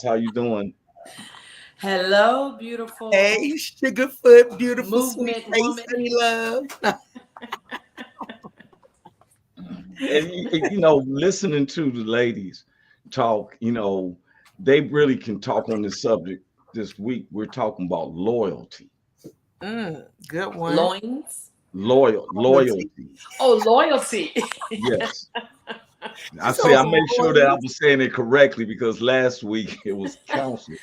How you doing? Hello, beautiful Hey, Sugarfoot, beautiful, sweet movement face, woman. honey love. And listening to the ladies talk, they really can talk on this subject this week. We're talking about loyalty. Good one. Loins. Loyalty. Loyalty. Oh, loyalty. Yes. I So made sure that I loyalty. was saying it correctly because last week it was counsel.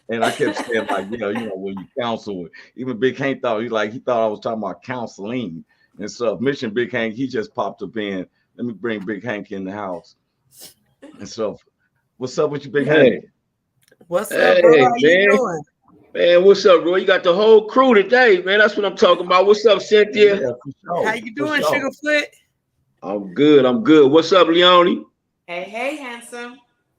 And I kept saying like, when you counsel, even Big Hank he thought I was talking about counseling and stuff. Mission Big Hank, he just popped up in. Let me bring Big Hank in the house and stuff. What's up with you, Big Hank? Hey, What's up, bro? hey, How you man. doing? Man, what's up, bro? You got the whole crew today, man. That's what I'm talking about. What's up, Cynthia? Yeah, for How sure. you For doing, sure. Sugarfoot? I'm good. I'm good. What's up, Leone? Hey, hey, handsome.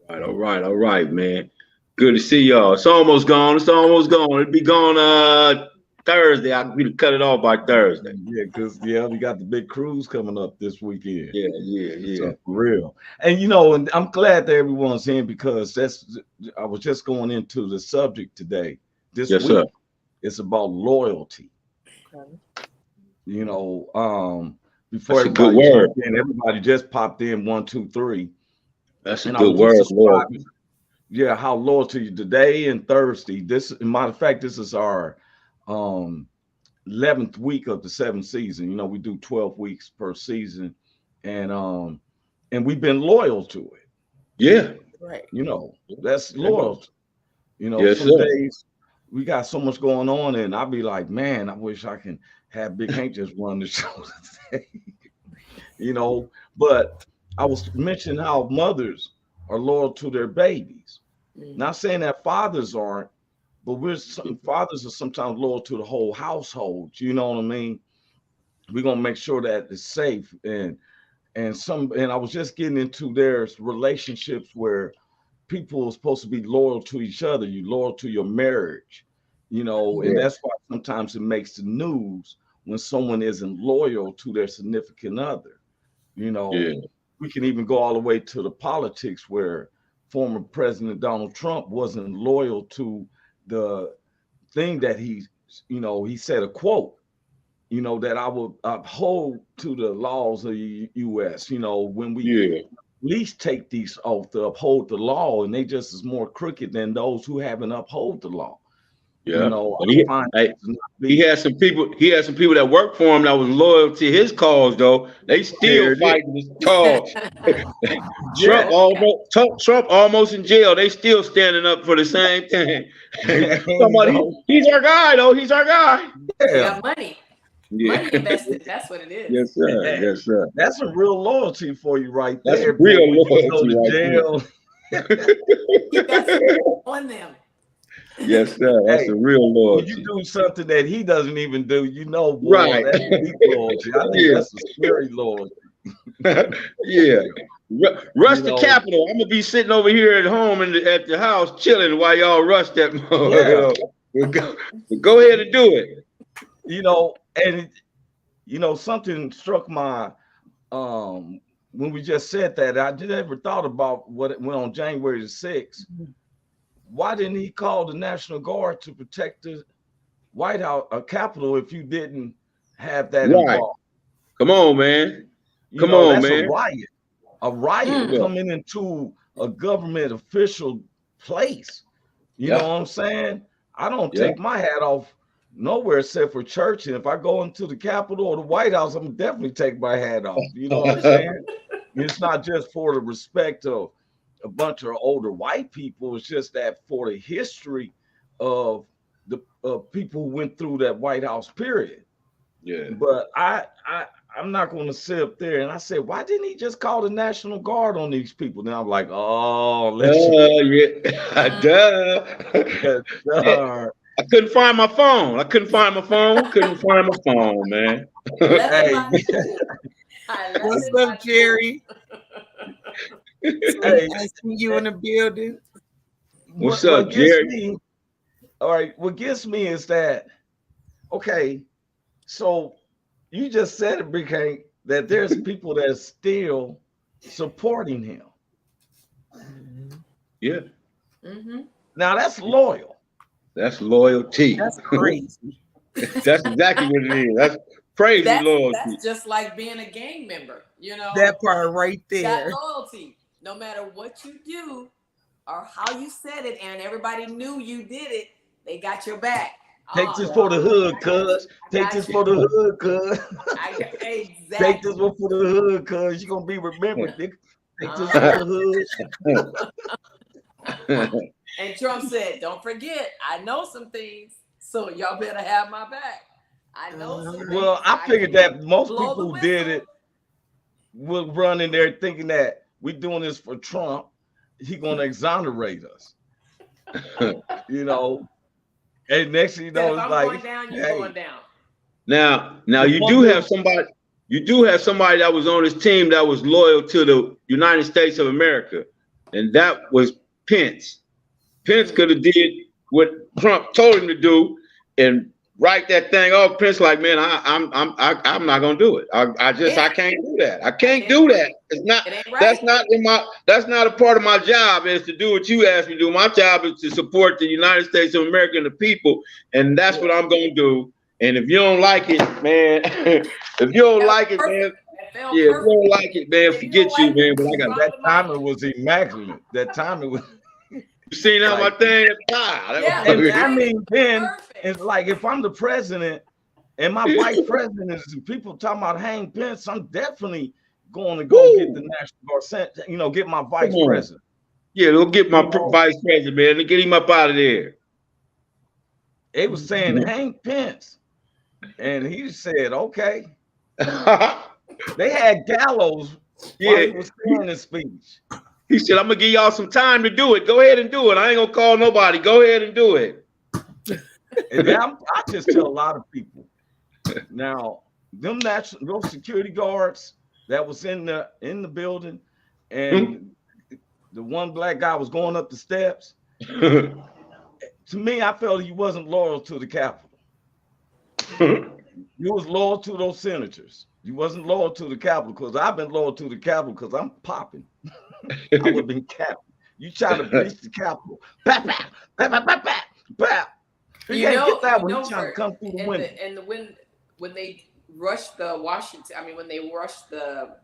All right, man. Good to see y'all. It's almost gone. It's almost gone. It'll be gone Thursday. We cut it off by Thursday. Yeah, because we got the big cruise coming up this weekend. Yeah. So for real. And and I'm glad that everyone's in because I was just going into the subject today. This Yes, sir. week it's about loyalty. Okay. You know, before That's a good everybody word. jumped in, everybody just popped in 1, 2, 3. That's a And I good was just word, describing, loyalty. how loyalty today and Thursday. Matter of fact, this is our um 11th week of the 7th season. We do 12 weeks per season, and we've been loyal to it. Yeah. Right. That's loyalty. Yes, Some sir. days we got so much going on, and I'll be like, man, I wish I can have Big Hank just run the show today. you know. But I was mentioning how mothers are loyal to their babies. Mm. Not saying that fathers aren't, but fathers are sometimes loyal to the whole household. You know what I mean? We're gonna make sure that it's safe and I was just getting into there's relationships where people are supposed to be loyal to each other. You loyal to your marriage, and Yeah. that's why sometimes it makes the news when someone isn't loyal to their significant other. You know, Yeah. we can even go all the way to the politics where former President Donald Trump wasn't loyal to the thing that he said a quote, that I will uphold to the laws of the U.S. When we Yeah. least take these oath to uphold the law, and they just is more crooked than those who haven't uphold the law. Yeah. And I find hey, that to not he be had some people. He had some people that worked for him that was loyal to his cause, though. They still there. It is. fighting his cause. Yeah, Okay. Trump almost in jail. They still standing up for the same thing. man, He's our guy, though. He's our guy. They yeah. got money. Yeah. Money invested. That's what it is. Yes, sir. Hey, Yes, sir. that's a real loyalty for you right That's there. But real when you go loyalty to right jail, You got some on them. there. Yes, sir. That's hey, a real when you loyalty. do something that he doesn't even do, boy, Right. that's weak loyalty. I think Yeah. that's a scary loyalty. Yeah. You Rush the know, Capitol. I'm gonna be sitting over here at home at the house chilling while y'all rush that. yeah, Go ahead and do it. and something struck my when we just said that. I did ever thought about what it went on January the 6th. Why didn't he call the National Guard to protect the White House, Capitol, if you didn't have that Right. involved? Come on, man. Come on, That's a man. riot. A riot Mm. Yeah. coming into a government official place. You know Yeah. what I'm saying? I don't Yeah. take my hat off nowhere except for church. And if I go into the Capitol or the White House, I'm gonna definitely take my hat off. You know what I'm saying? It's not just for the respect of a bunch of older white people. It's just that for the history of the people who went through that White House period. Yeah. But I'm not going to sit up there and I said, why didn't he just call the National Guard on these people? Then I'm like, oh, let's Yeah. Duh. Yeah. uh, I couldn't find my phone. I couldn't find my phone. Couldn't find my phone, man. Left in hey, my school. I left What's in up, my school. Jerry? hey, I see you in the building. What's what up, gets Jerry? me, all right, what gets me is that, okay, so you just said it, Big Hank, that there's people that are still supporting him. Mhm. Yeah. Mm-hmm. Now that's loyal. That's loyalty. That's crazy. That's exactly what it is. That's crazy loyalty. That's just like being a gang member, you know. That part right Got there. loyalty. No matter what you do or how you said it, and everybody knew you did it, they got your back. Take this for the hood, cuz. Take this for the hood, cuz. Exactly. Take this one for the hood, cuz. You're going to be remembered, nigga. Take this for the hood. And Trump said, don't forget, I know some things, so y'all better have my back. I know some things. Well, I figured that most blow people the who did whistle. it will run in there thinking that we're doing this for Trump. He going to exonerate us. You know? And next thing you know, If it's I'm like, going down, you're hey. going down. Now you do have somebody. You do have somebody that was on his team that was loyal to the United States of America, and that was Pence. Pence could have did what Trump told him to do and write that thing off. Pence like, man, I'm not gonna do it. I can't do that. I can't do that. It's not. Right. That's not a part of my job. Is to do what you asked me to do. My job is to support the United States of America and the people, and that's what I'm gonna do. And if you don't like it, man, if you don't like it, man, yeah, if you don't like it, man, forget you, man. But I got that timing was immaculate. That timing was. You seen how my thing? I mean, then it's like if I'm the president and my vice president is people talking about Hank Pence, I'm definitely going to go get the National Guard, get my vice president. Yeah, they'll get my vice president, man. Get him up out of there. They was saying Hank Pence. And he said, okay. They had gallows while he was saying his speech. He said, I'm going to give y'all some time to do it. Go ahead and do it. I ain't going to call nobody. Go ahead and do it. And I just tell a lot of people. Now, those security guards that was in the building and the one black guy was going up the steps. To me, I felt he wasn't loyal to the Capitol. You was loyal to those senators. You wasn't loyal to the Capitol because I've been loyal to the Capitol because I'm popping. I would have been capped. You trying to breach the Capitol. Bap, bap, bap, bap, bap, bap, bap. You can't get that when you trying to come through the window. And when they rushed the Washington, when they rushed the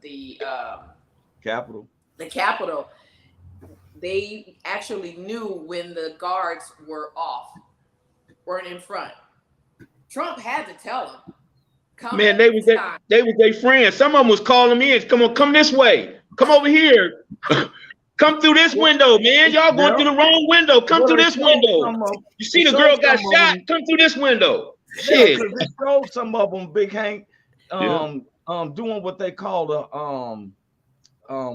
Capitol. The Capitol, they actually knew when the guards weren't in front. Trump had to tell them. Man, they was their friends. Some of them was calling me in. Come this way. Come over here. Come through this window, man. Y'all going through the wrong window. Come through this window. You see the girl got shot. Come through this window. Shit. Because they showed some of them, Big Hank, doing what they call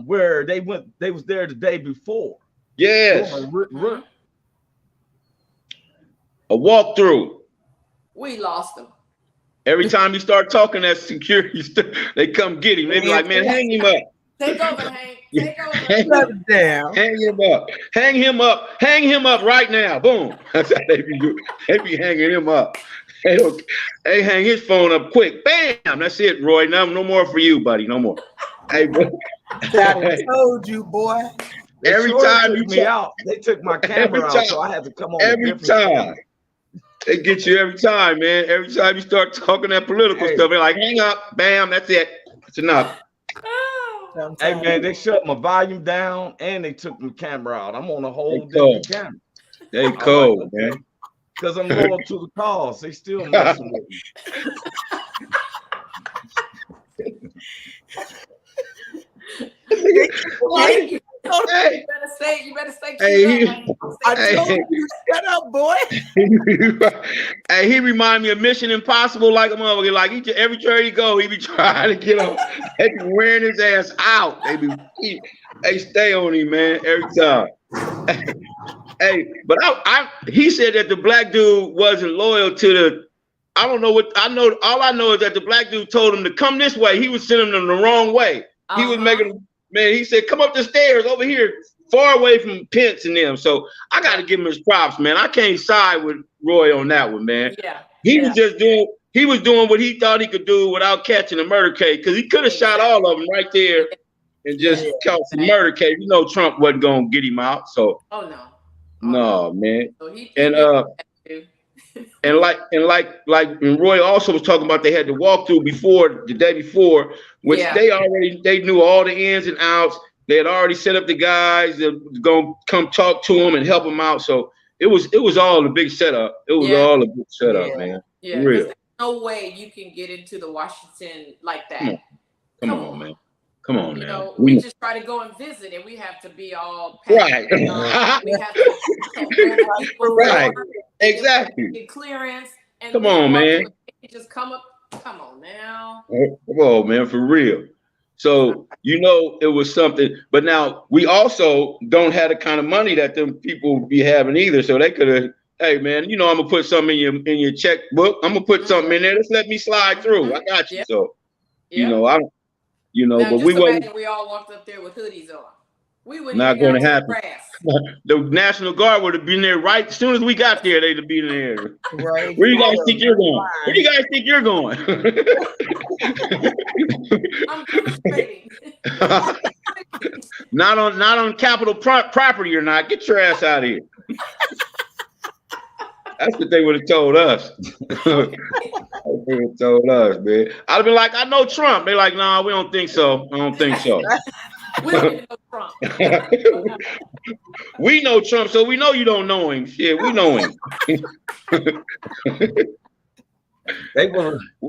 where they was there the day before. Yes. A walkthrough. We lost them. Every time you start talking that security, they come get him. They be like, man, hang him up. Take over, Hank. Take over. Hang him up. Hang him up. Hang him up right now. Boom. That's how they be doing. They be hanging him up. They hang his phone up quick. Bam. That's it, Roy. No more for you, buddy. No more. Hey, bro. I told you, boy. Every time you me out, they took my camera out, so I had to come on. Every time. They get you every time, man. Every time you start talking that political stuff, they're like, hang up, bam, that's it. That's enough. Hey, man, they shut my volume down and they took my camera out. I'm on a whole different camera. They cold, man. Because I'm loyal to the cause. They still messing with me. You better stay. I told you, shut up, boy. Hey, he remind me of Mission Impossible like a motherfucker. Like every church he go, he be trying to get him. They be wearing his ass out. They stay on him, man, every time. Hey, but he said that the black dude wasn't loyal to the. I don't know what I know. All I know is that the black dude told him to come this way. He was sending them the wrong way. He was making them. Man, he said, come up the stairs over here, far away from Pence and them. So I got to give him his props, man. I can't side with Roy on that one, man. Yeah. He was doing what he thought he could do without catching a murder case, because he could have shot all of them right there and just caught the murder case. You know Trump wasn't going to get him out. So. Oh, no. No, man. So he And did that too. and Roy also was talking about they had the walkthrough before the day before, which Yeah. they knew all the ins and outs. They had already set up the guys that was gonna come talk to them and help them out. So it was all a big setup. It was Yeah. all a big setup, Yeah. man. Yeah, For because real. there's no way you can get into the Washington like Come that. on, come on, man. Come on You now. know, we just try to go and visit, and we have to be all packed. Right. We have to go the week Right. before, Exactly. get clearance, and Come then on, walk man. through. And just come up. Come on now. Come on, man, for real. So, it was something, but now we also don't have the kind of money that them people be having either. So they could have, hey man, I'm gonna put something in your checkbook. I'm gonna put something in there. Just let me slide through. I got you. Yep. So, Yep. I don't, Now but we just wasn't imagine we all walked up there with hoodies on. We wouldn't not even got gonna to the happen. grass. The National Guard would have been there right as soon as we got there. They'd have been there. Right. Where you guys think you're going? Where you guys think you're going? I'm demonstrating. Not on Capitol property or not. Get your ass out of here. That's what they would have told us. They would have told us, man. I'd have been like, I know Trump. They're like, nah, we don't think so. I don't think so. We don't even know Trump. We know Trump, so we know you don't know him. Shit, we know him.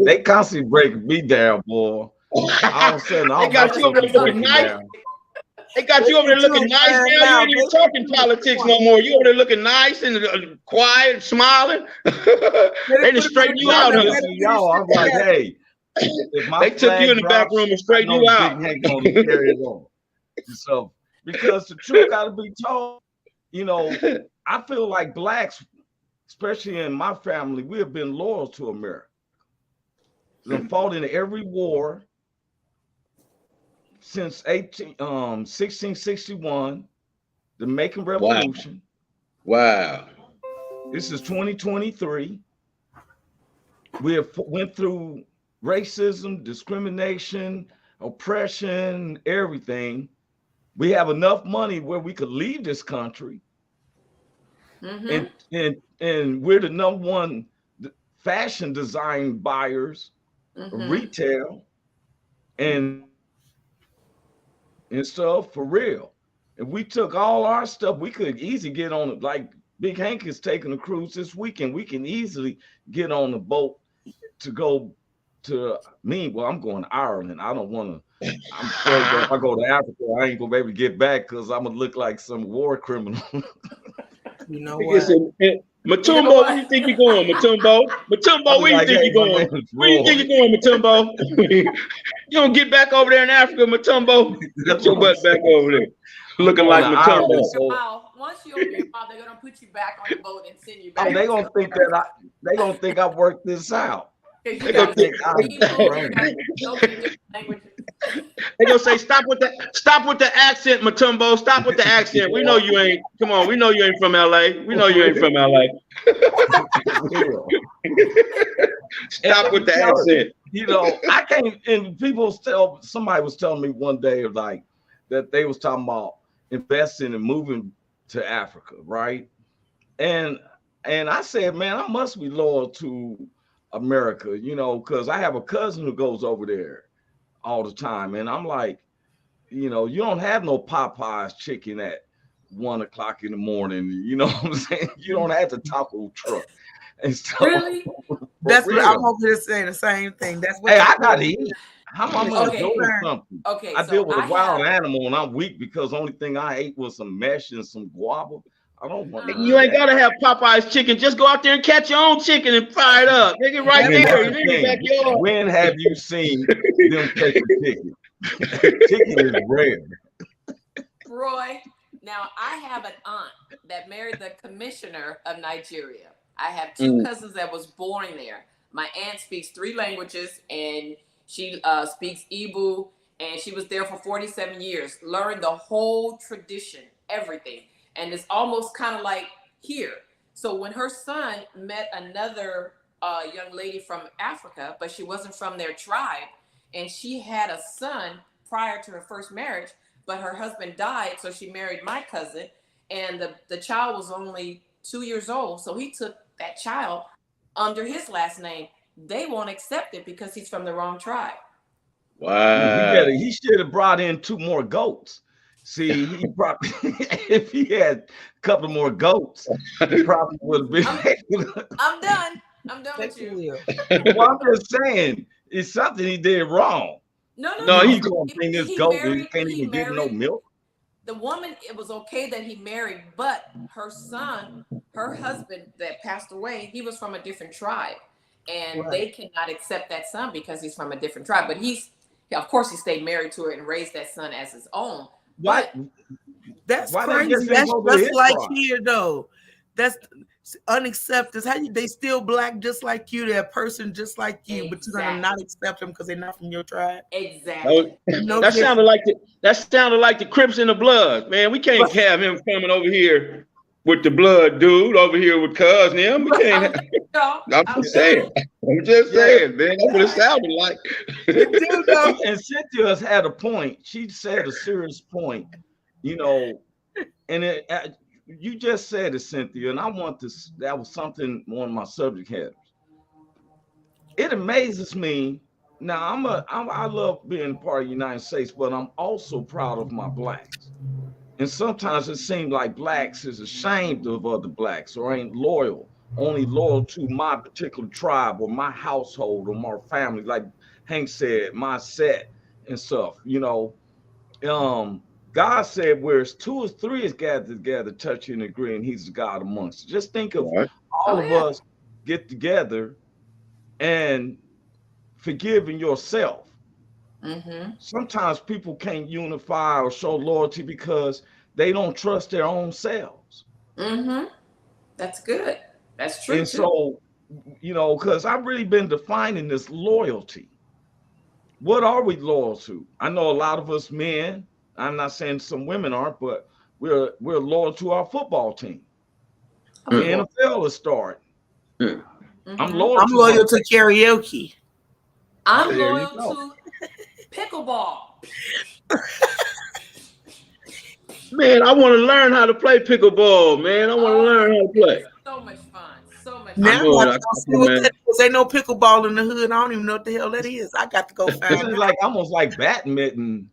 They constantly break me down, boy. All of a sudden, They got you over there looking nice. They got you over there looking nice now. You ain't even talking politics no more. You over there looking nice and quiet and smiling. They just straighten you out, huh? Y'all, I'm like, hey, if my They took you in the back room and straightened you out. Big Hank gonna carry it on. So, because the truth got to be told, I feel like blacks, especially in my family, we have been loyal to America. We've fought in every war since 1661, the Macon Revolution. Wow. This is 2023. We have went through racism, discrimination, oppression, everything. We have enough money where we could leave this country. And we're the number one fashion design buyers, retail, and stuff for real. If we took all our stuff, we could easily get on it. Like Big Hank is taking a cruise this weekend. We can easily get on the boat to go to me. Well, I'm going to Ireland. I don't want to. I'm afraid that if I go to Africa, I ain't gonna be able to get back because I'm gonna look like some war criminal. You know what? Matumbo, where you think you're going, Matumbo? Matumbo, where you think you're going? Where you think you're going, Matumbo? You don't get back over there in Africa, Matumbo. Get your butt back over there. Looking like Matumbo. Once you open your mouth, they're gonna put you back on the boat and send you back. Oh, they gonna think that they gonna think I worked this out. They gonna think They gonna say, stop with the accent, Matumbo. Stop with the accent. We know you ain't. Come on, we know you ain't from LA. We know you ain't from LA. Stop with the accent. I can't. And somebody was telling me one day like that they was talking about investing and moving to Africa, right? And I said, man, I must be loyal to America, because I have a cousin who goes over there all the time. And I'm like, you don't have no Popeyes chicken at 1 o'clock in the morning. You know what I'm saying? You don't have the taco truck and stuff. Really? That's what I'm hoping to say the same thing. That's what I gotta eat. How am I gonna do something? Okay, I deal with a wild animal and I'm weak because the only thing I ate was some mesh and some guava. I don't want to. You ain't gotta have Popeye's chicken. Just go out there and catch your own chicken and fry it up. Nigga, right there. In the backyard. When have you seen them take a chicken? Chicken is rare. Roy, now I have an aunt that married the commissioner of Nigeria. I have two cousins that was born there. My aunt speaks 3 languages and she speaks Igbo, and she was there for 47 years, learned the whole tradition, everything. And it's almost kind of like here. So when her son met another young lady from Africa, but she wasn't from their tribe, and she had a son prior to her first marriage, but her husband died, so she married my cousin, and the child was only 2 years old, so he took that child under his last name. They won't accept it because he's from the wrong tribe. Wow. He should have brought in 2 more goats. See, he probably if he had a couple more goats, he probably would have been I'm done. I'm done with you. Well, I'm just saying, it's something he did wrong. No. He's gonna bring this goat and he can't even get no milk. The woman, it was okay that he married, but her son, her husband that passed away, he was from a different tribe, and they cannot accept that son because he's from a different tribe. But of course, he stayed married to her and raised that son as his own. What? That's crazy. That's just like here, though. That's unacceptable. How they still black just like you, that person just like you, but you're gonna not accept them because they're not from your tribe. Exactly. That sounded like the Crips in the Blood, man. We can't have him coming over here with the blood dude over here with cuz them. We can't. I'm just saying, man. That's what it sounded like. And Cynthia has had a point. She said a serious point, and you just said it, Cynthia, and I want this. That was something one of my subject headers. It amazes me. Now I love being part of the United States, but I'm also proud of my blacks. And sometimes it seems like blacks is ashamed of other blacks or ain't loyal, only loyal to my particular tribe or my household or my family. Like Hank said, my set and stuff. God said, whereas 2 or 3 is gathered together, touching and agreeing, he's the God amongst us. Just think of all of us get together and forgiving yourself. Mm-hmm. Sometimes people can't unify or show loyalty because they don't trust their own selves. Mm-hmm. That's good. That's true. And so, because I've really been defining this loyalty. What are we loyal to? I know a lot of us men, I'm not saying some women aren't, but we're loyal to our football team. The NFL is starting. Mm-hmm. I'm loyal to karaoke. I'm loyal to pickleball. Man, I want to learn how to play pickleball, man. I want to learn how to play. So much fun. So much now fun. I see what that is. Ain't no pickleball in the hood. I don't even know what the hell that is. I got to go find it. It's like almost like badminton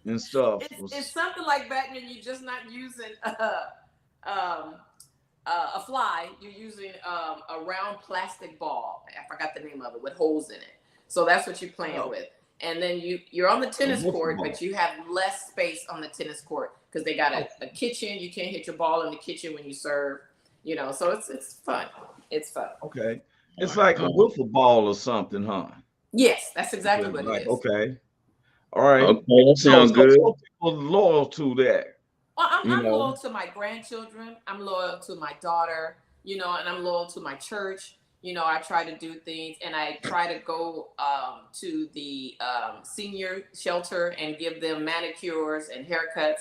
and stuff. It's something like badminton. You're just not using a fly. You're using a round plastic ball. I forgot the name of it with holes in it. So that's what you're playing with. And then you're on the tennis court, but you have less space on the tennis court because they got a kitchen. You can't hit your ball in the kitchen when you serve. So it's fun. It's fun. Okay. It's like a wiffle ball or something, huh? Yes, that's exactly what it is. Okay. All right. Okay, that sounds good. So people loyal to that. Well, I'm loyal to my grandchildren. I'm loyal to my daughter, and I'm loyal to my church. I try to do things, and I try to go to the senior shelter and give them manicures and haircuts.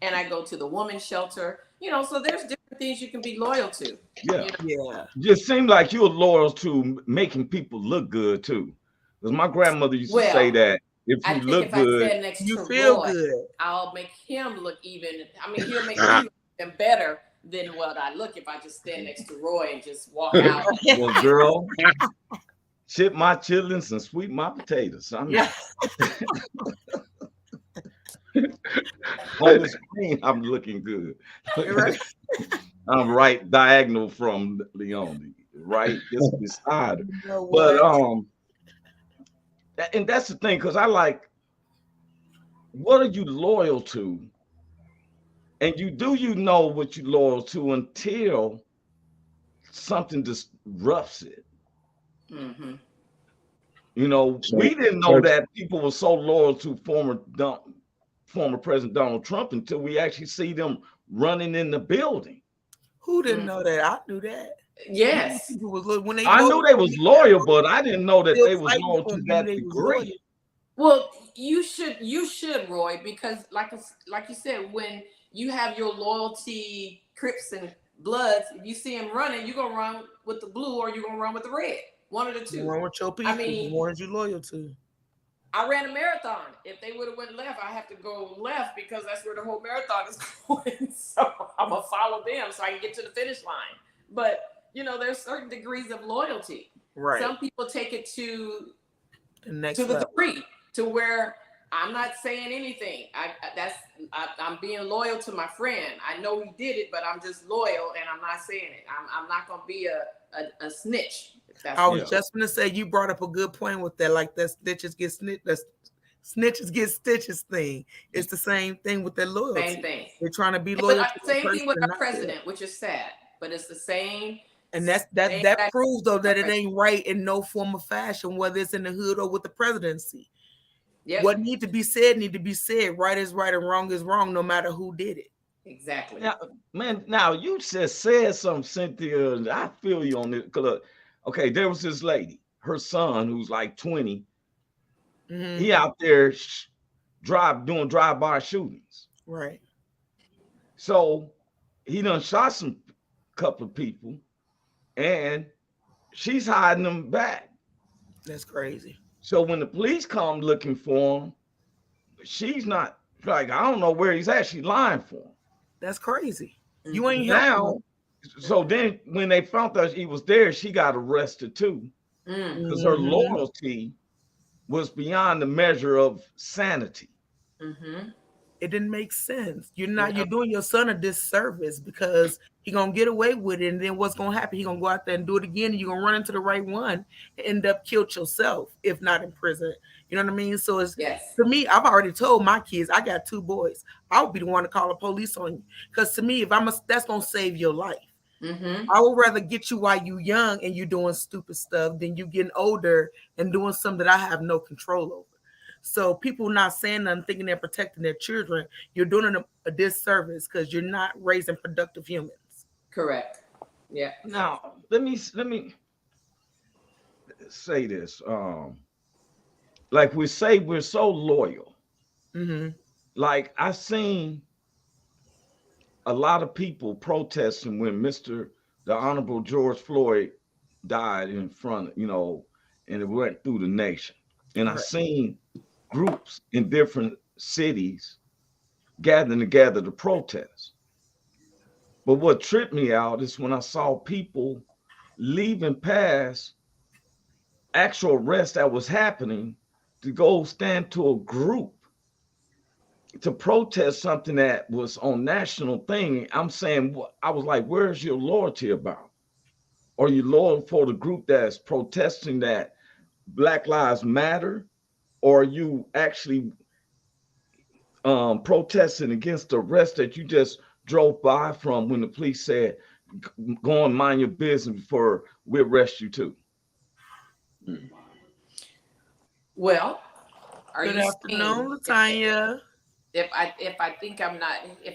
And I go to the women's shelter, so there's different things you can be loyal to. Yeah. Just seems like you're loyal to making people look good too. Because my grandmother used to say that if you look good, you feel good. I'll make him look even. He'll make me look even better than what I look if I just stand next to Roy and just walk out. Well, girl, chip my chitlins and sweep my potatoes. On the screen, I'm looking good. I'm right diagonal from Leone, right just beside her. But and that's the thing, because I like, what are you loyal to? And you know what you're loyal to until something disrupts it. Mm-hmm. We didn't know that people were so loyal to former President Donald Trump until we actually see them running in the building. Who didn't know that? I knew that. Yes. I knew they was loyal, but I didn't know that they was loyal to that degree. Well, you should, Roy, because like you said, when you have your loyalty Crips and Bloods, if you see them running, you're gonna run with the blue or you're gonna run with the red. One of the two. You run with your people, the ones you're loyal to. I ran a marathon. If they would have went left, I have to go left because that's where the whole marathon is going. So I'm gonna follow them so I can get to the finish line. But there's certain degrees of loyalty. Right. Some people take it to the next to the level. degree to where I'm not saying anything. I'm being loyal to my friend. I know he did it, but I'm just loyal and I'm not saying it. I'm not gonna be a snitch. I was just gonna say, you brought up a good point with that, like that snitches get stitches thing. It's the same thing with their loyalty. Same thing. They're trying to be loyal. Same thing with our president, which is sad, but it's the same. And that proves though that it ain't right in no form of fashion, whether it's in the hood or with the presidency. Yep. What need to be said. Right is right and wrong is wrong, no matter who did it. Exactly. Now you just said something, Cynthia. I feel you on it. Look, okay, there was this lady, her son, who's like 20. Mm-hmm. He out there doing drive-by shootings. Right. So he done shot some couple of people, and she's hiding them back. That's crazy. So when the police come looking for him, she's not like, I don't know where he's actually lying for him. That's crazy. You ain't now. So then when they found out he was there, she got arrested too. Because her loyalty was beyond the measure of sanity. Mm-hmm. It didn't make sense. You're doing your son a disservice because he gonna get away with it, and then what's gonna happen? He gonna go out there and do it again, and you're gonna run into the right one and end up killed yourself, if not in prison. You know what I mean? So it's to me, I've already told my kids, I got 2 boys. I would be the one to call the police on you. Because to me, that's gonna save your life. Mm-hmm. I would rather get you while you young and you doing stupid stuff than you getting older and doing something that I have no control over. So people not saying nothing, thinking they're protecting their children, you're doing them a disservice because you're not raising productive humans. Correct. Yeah. Now let me say this. Like we say, we're so loyal. Mm-hmm. Like I seen a lot of people protesting when the Honorable George Floyd died in front, and it went through the nation. And I seen groups in different cities gathering together to protest. But what tripped me out is when I saw people leaving past actual arrest that was happening to go stand to a group to protest something that was on national thing. I'm saying, I was like, where's your loyalty about? Are you loyal for the group that's protesting that Black Lives Matter? Or are you actually protesting against the arrest that you just drove by from when the police said, go and mind your business before we arrest you too? Well, good afternoon, Tanya. If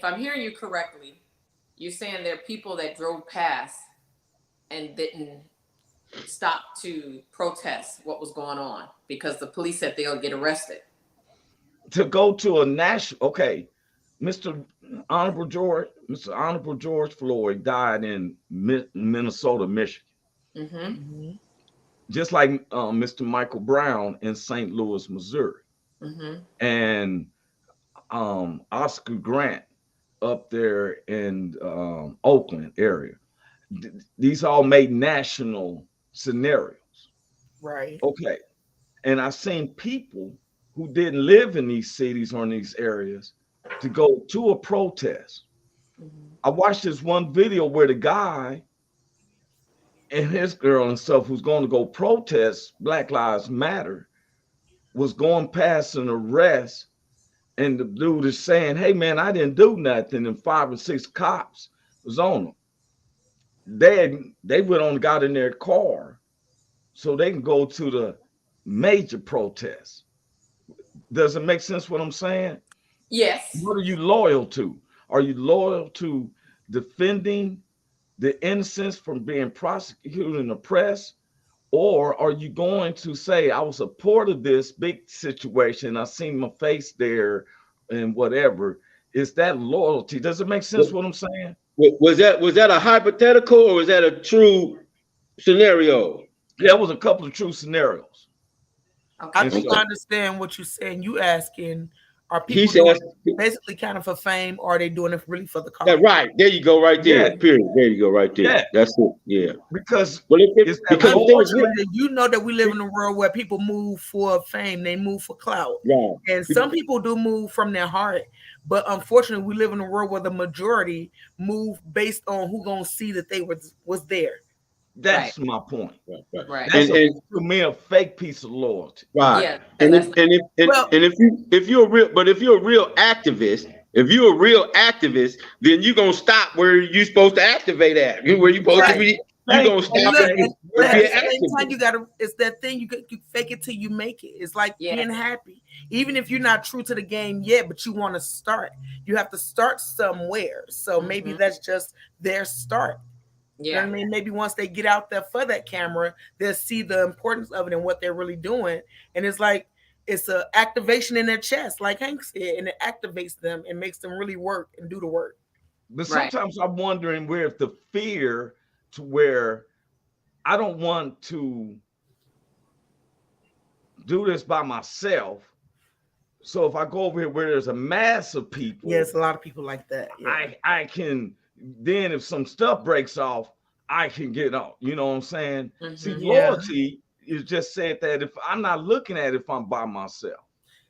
I'm hearing you correctly, you're saying there are people that drove past and didn't stop to protest what was going on because the police said they'll get arrested. To go to a national, Mr. Honorable George Floyd died in Minnesota, Michigan. Mm-hmm. Just like Mr. Michael Brown in St. Louis, Missouri. Mm-hmm. And Oscar Grant up there in Oakland area. These all made national scenarios. Right. Okay. And I've seen people who didn't live in these cities or in these areas to go to a protest. Mm-hmm. I watched this one video where the guy and his girl and stuff who's going to go protest Black Lives Matter was going past an arrest, and the dude is saying, hey man, I didn't do nothing, and 5 or 6 cops was on them. They went on and got in their car so they can go to the major protests. Does it make sense what I'm saying? Yes. What are you loyal to? Are you loyal to defending the innocents from being prosecuted and oppressed? Or are you going to say, I was a part of this big situation, I seen my face there and whatever? Is that loyalty? Does it make sense what I'm saying? Was that a hypothetical or was that a true scenario? There was a couple of true scenarios. Okay. I think I understand what you're saying. You asking, are He people doing says, it basically kind of for fame, or are they doing it really for the yeah, car? right. There you go, right there. Yeah, Period. There you go, right there. yeah. That's it. Yeah. Because Well, it's that because if there was Unfortunately, you know that we live in a world where people move for fame, they move for clout. right. And some people do move from their heart. But unfortunately, we live in a world where the majority move based on who gonna see that they was there. Right. that's my point. Right. Right. That's And to me a fake piece of loyalty. right. Yeah. And if That's not, and if and, Well, and if you're a real activist, then you're gonna stop where you're supposed to activate at. Where you're supposed to right. be, you're gonna And stop look, and but be at the an same time, activist. you gotta. It's that thing you fake it till you make it. It's like yeah. being happy, even if you're not true to the game yet, but you want to start. You have to start somewhere. So maybe that's just their start. You know Yeah. what I mean? Maybe once they get out there for that camera, they'll see the importance of it and what they're really doing. And it's like it's a activation in their chest, like Hank said, and it activates them and makes them really work and do the work. But Right. sometimes I'm wondering where if the fear to where I don't want to do this by myself. So if I go over here where there's a mass of people, Yes, a lot of people like that. Yeah. I can then if some stuff breaks off, I can get off. You know what I'm saying? See, Yeah. loyalty is just said that if I'm not looking at it if I'm by myself.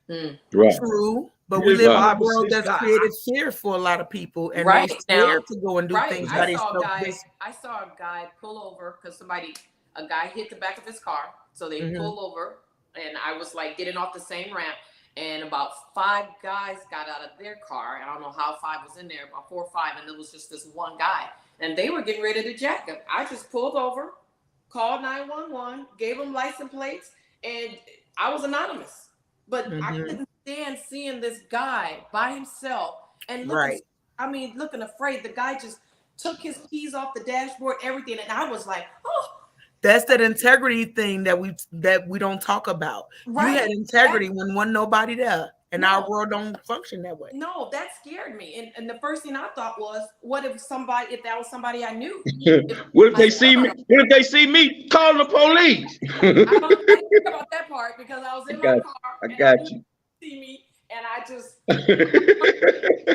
Mm. Right. True, but we Here's live in a five or world six that's guys. created fear for a lot of people, and Right they're now. scared to go and do Right. things by I saw a themselves. guy. I saw a guy pull over because a guy hit the back of his car. So they pull over, and I was like getting off the same ramp, and about 5 guys got out of their car. I don't know how 5 was in there, about 4 or 5, and there was just this one guy, and they were getting ready to jack him. I just pulled over, called 911, gave them license plates, and I was anonymous. But I couldn't stand seeing this guy by himself and looking, looking afraid. The guy just took his keys off the dashboard, everything, and I was like, oh. That's that integrity thing that we don't talk about. Right. You had integrity when wasn't nobody there, and our world don't function that way. No, that scared me. And the first thing I thought was, what if that was somebody I knew? What if they see me? What if they see me calling the police? I didn't think about that part because I was in my car. I got you. See me, and I just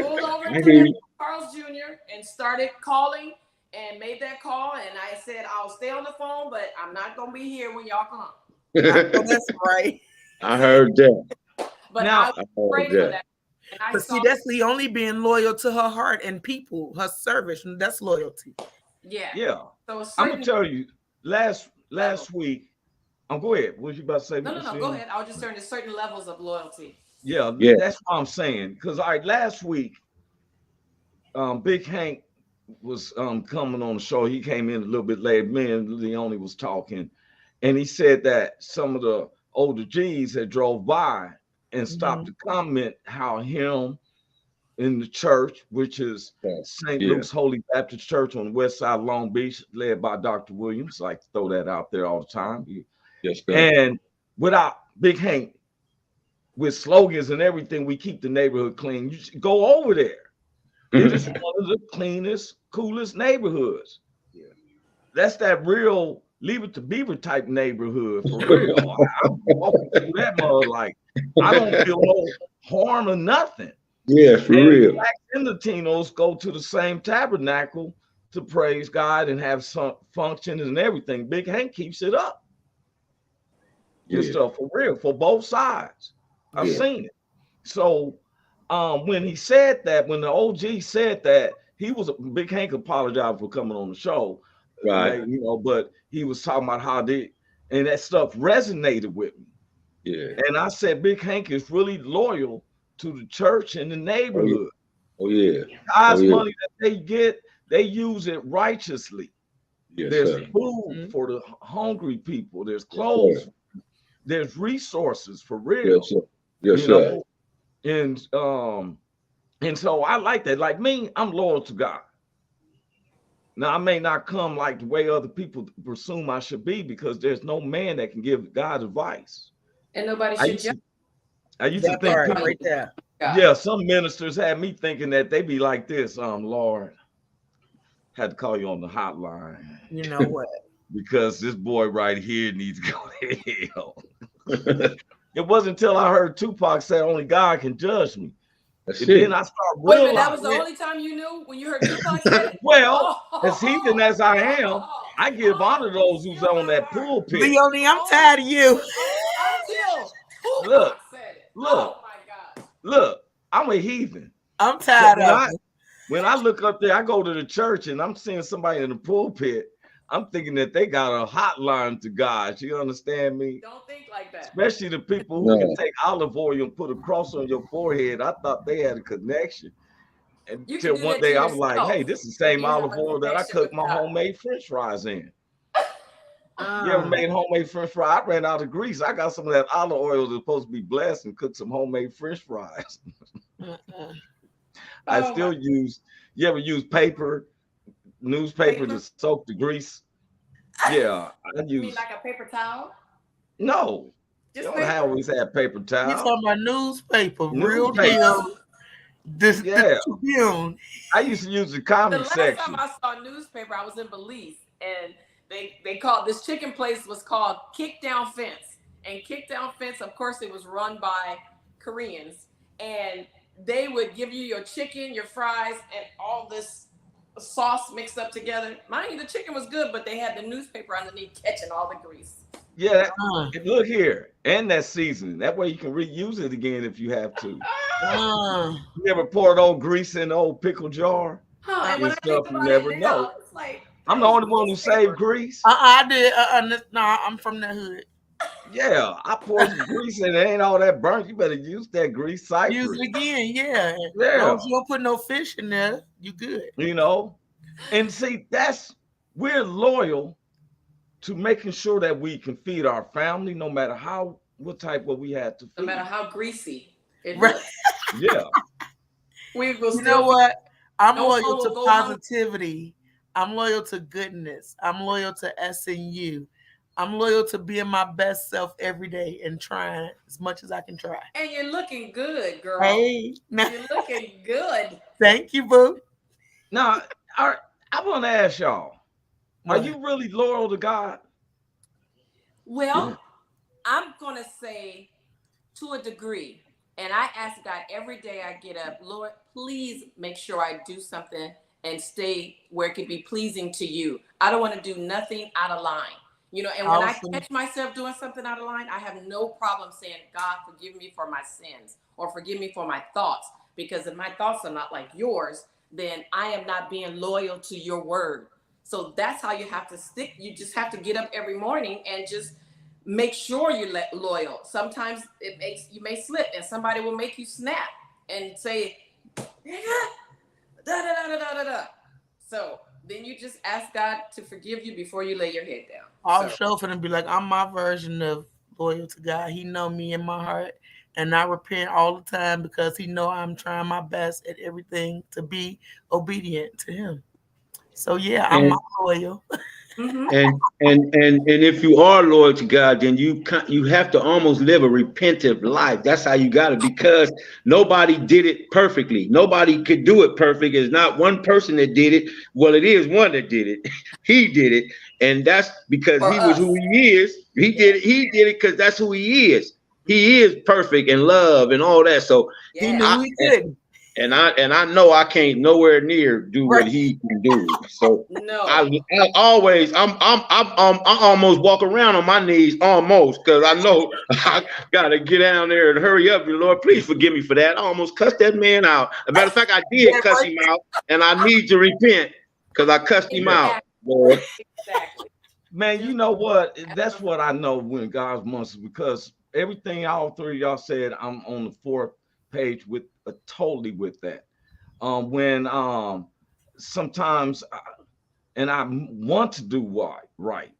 pulled over to Carl's Jr. and started calling. And made that call, and I said, I'll stay on the phone, but I'm not going to be here when y'all come. That's right. I heard that. But now, I was afraid for that. But see, that's the only being loyal to her heart and people, her service, and that's loyalty. Yeah. Yeah. So I'm going to tell you, last week, go ahead. What was you about to say? No, go ahead. I was just saying there's certain levels of loyalty. Yeah. That's what I'm saying. Because, last week, Big Hank was coming on the show. He came in a little bit late. Me and Leone was talking, and he said that some of the older G's had drove by and stopped to comment how him in the church, which is St. Luke's Holy Baptist Church on the west side of Long Beach, led by Dr. Williams. I like to throw that out there all the time. Yes, and without Big Hank, with slogans and everything, we keep the neighborhood clean. You should go over there. It is one of the cleanest, coolest neighborhoods. Yeah. That's that real Leave It to Beaver type neighborhood for real. I'm walking through that mud like I don't feel no harm or nothing. Yeah, for real. Black and Latinos go to the same tabernacle to praise God and have some functions and everything. Big Hank keeps it up. Good stuff for real, for both sides. I've seen it. So when he said that, when the OG said that, Big Hank apologized for coming on the show, right? But he was talking about how and that stuff resonated with me. Yeah. And I said, Big Hank is really loyal to the church and the neighborhood. Oh yeah. God's money that they get, they use it righteously. Yes, there's food for the hungry people. There's clothes. There's resources for real. Yes, sir. Yes, sir. And so I like that. Like me, I'm loyal to God. Now I may not come like the way other people presume I should be, because there's no man that can give God advice. And nobody should judge. I used to think people, right there. Yeah, some ministers had me thinking that they be like this, Lord, had to call you on the hotline. You know what? Because this boy right here needs to go to hell. It wasn't until I heard Tupac say only God can judge me. That's And it. then I started Wait a minute, realizing that was the only time you knew when you heard Tupac say it? well, as heathen as I am, I give honor to those who's on that pulpit. Leonie, I'm tired of you. Until Tupac Look, said it. look, Oh my God. look, I'm a heathen. I'm tired of it. When I look up there, I go to the church and I'm seeing somebody in the pulpit. I'm thinking that they got a hotline to God. You understand me? Don't think like that. Especially the people who can take olive oil and put a cross on your forehead. I thought they had a connection. Until one day I was like, hey, this is the same olive oil that I cook my homemade French fries in. You ever made homemade French fries? I ran out of grease. I got some of that olive oil that's supposed to be blessed and cook some homemade French fries. I still use, you ever use newspaper to soak the grease? Yeah, I use. You mean like a paper towel? No, just I always had paper towel. You talking about newspaper, real deal. This, yeah, Tribune. I used to use the comic section. The last time I saw a newspaper, I was in Belize, and they called this chicken place was called Kick Down Fence, and Kick Down Fence, of course, it was run by Koreans, and they would give you your chicken, your fries, and all this sauce mixed up together. Mind you, the chicken was good, but they had the newspaper underneath catching all the grease. Yeah, look here, and that seasoning. That way you can reuse it again if you have to. You ever poured old grease in the old pickle jar? And when stuff you never know. It's like, I'm the only one who saved grease. I did. No, I'm from the hood. Yeah, I poured some grease in it. Ain't all that burnt. You better use that grease cypress. Use it again, yeah. Yeah. You don't put no fish in there, you good. You know, and see, we're loyal to making sure that we can feed our family, no matter what type what we had to feed. No matter how greasy it was. Yeah. We will. You know what? I'm loyal to positivity. I'm loyal to goodness. I'm loyal to SNU. I'm loyal to being my best self every day and trying as much as I can try. And you're looking good, girl. Hey, you're looking good. Thank you, boo. Now, I want to ask y'all, are you really loyal to God? Well, I'm going to say to a degree. And I ask God every day I get up, Lord, please make sure I do something and stay where it can be pleasing to you. I don't want to do nothing out of line. You know, and when I catch myself doing something out of line, I have no problem saying, God, forgive me for my sins or forgive me for my thoughts. Because if my thoughts are not like yours, then I am not being loyal to your word. So that's how you have to stick. You just have to get up every morning and just make sure you're loyal. Sometimes you may slip and somebody will make you snap and say, da, da, da, da, da, da, da. So then you just ask God to forgive you before you lay your head down. I'll show for them, be like, I'm my version of loyal to God. He know me in my heart. And I repent all the time because he know I'm trying my best at everything to be obedient to him. So yeah, I'm loyal. Mm-hmm. And if you are loyal to God, then you have to almost live a repentant life. That's how you got it, because nobody did it perfectly. Nobody could do it perfect. It's not one person that did it. Well, it is one that did it. He did it, and that's because he was who he is. He did it because that's who he is. He is perfect and love and all that. So he knew he could. And I know I can't nowhere near do what he can do. So no. I always I almost walk around on my knees almost, because I know I gotta get down there and hurry up. And Lord, please forgive me for that. I almost cussed that man out. As a matter of fact, I did cuss him out, and I need to repent because I cussed him out. Lord. Exactly. Man, you know what? That's what I know when God's months, because everything all three of y'all said, I'm on the fourth page with totally with that. When sometimes and I want to do right.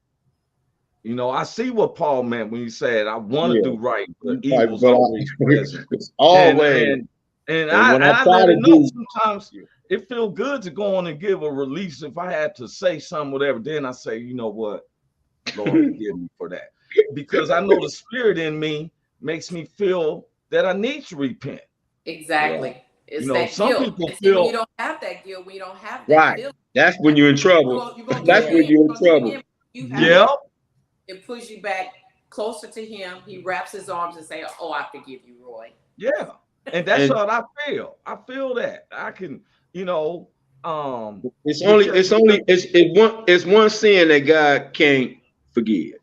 You know, I see what Paul meant when he said, I want to do right, but evil's always present. It's always. And I let it know sometimes it feels good to go on and give a release. If I had to say something, whatever, then I say, you know what, Lord, forgive me for that. Because I know the spirit in me makes me feel that I need to repent. Exactly. Yeah. It's that some guilt. People feel when you don't have that guilt, when you don't have that right. guilt, that's when you're in trouble. That's when you're in trouble. It pushes you back closer to him, he wraps his arms and say, "Oh, I forgive you, Roy." Yeah. And that's what I feel. I feel that I can, you know, it's one sin that God can't forgive.